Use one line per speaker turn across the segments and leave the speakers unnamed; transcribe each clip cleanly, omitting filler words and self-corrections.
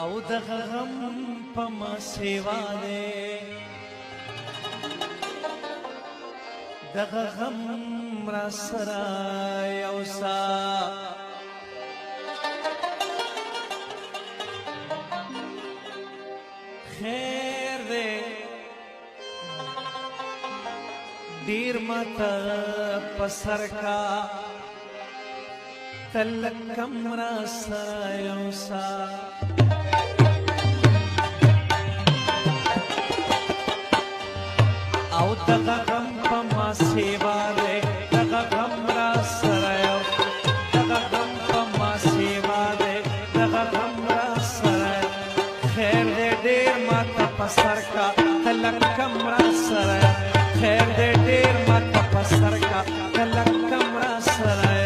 او دغه غم په ما سیوا دی دغه غم را سره یو سا خیر دی ډیر ماته په سر کا تلک کم را سره یو سا او دغه غم په ما سیوا دی دغه غم را سره یو دغه غم په ما سیوا دی دغه غم را سره خیر دی ډیر ماته په سر کا تلک کم را سره خیر دی ډیر ماته په سر کا تلک کم را سره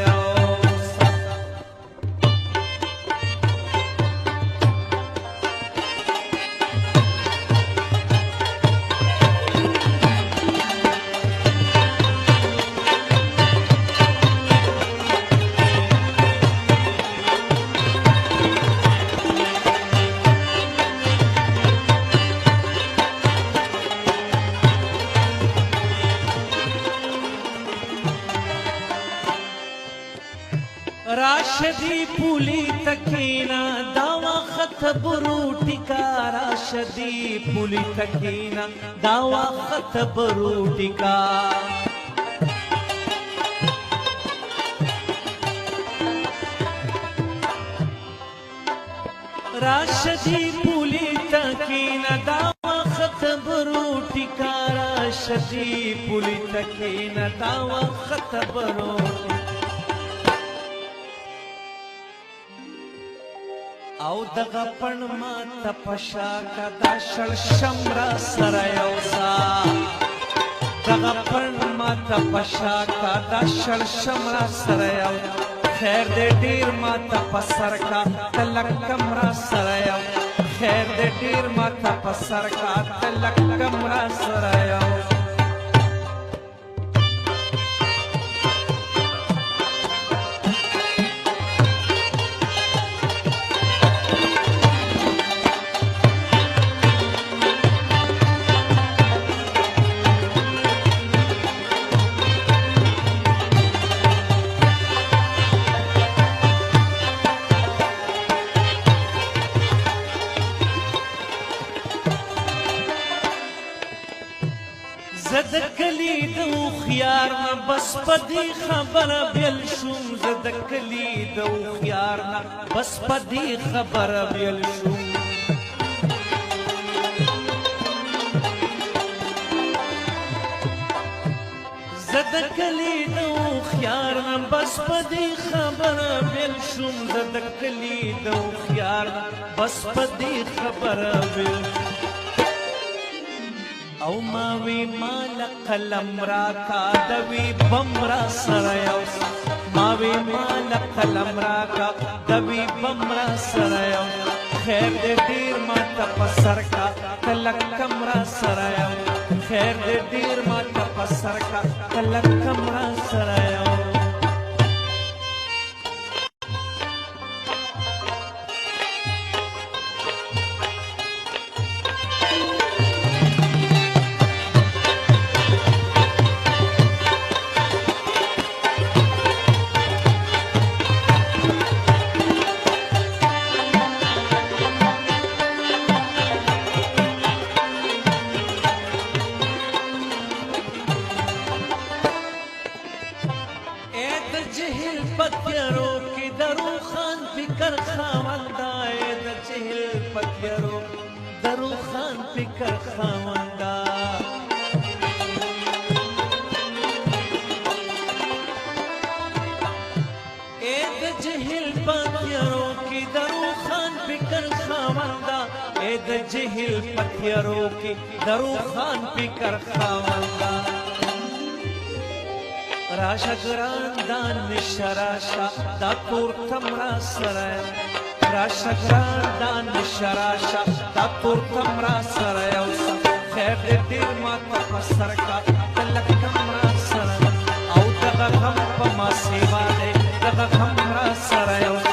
راشدی پولی تکینا دا وخت بروٹی کا راشدی پولی تکینا دا وخت بروٹی کا راشدی پولی تکینا دا وخت بروٹی کا راشدی پولی تکینا دا وخت بروٹی او دغه پړ ماته په شا کا دا شړشم را سره یو سا دغه پړ ماته په شا کا دا شړشم را سره یو خیر دې ډیر ماته په سر کا تلک کم را سره یو خیر دې ډیر ماته په سر کا تلک کم را سره یو زد کلی دو خیار نا بس پدی خبر بیل شوم زد کلی دو خیار نا بس پدی خبر بیل شوم زد کلی دو خیار نا بس پدی خبر بیل شوم زد کلی دو خیار نا بس پدی خبر بیل شوم او ماوی مال قلم را کا دوی بم را سره یو ماوی مال قلم را کا دوی بم را سره یو خیر دې ډیر ماته په سر کا تلک کم را سره یو خیر دې ډیر ماته په سر کا تلک کم را سره یو پتیارو کی درو خان فکر خاوندا اے د چهل پتیارو درو خان فکر خاوندا اے د چهل پتیارو کی درو خان فکر خاوندا اے د چهل پتیارو کی درو خان فکر خاوندا راشا گران دان نشراشا دا تورتم را سره راشا گران دان نشراشا دا تورتم را سره یو خیر دې ډیر ماته په سر کا تلک کم را سره او دغه غم په ما سیوا دی دغه غم را سره یو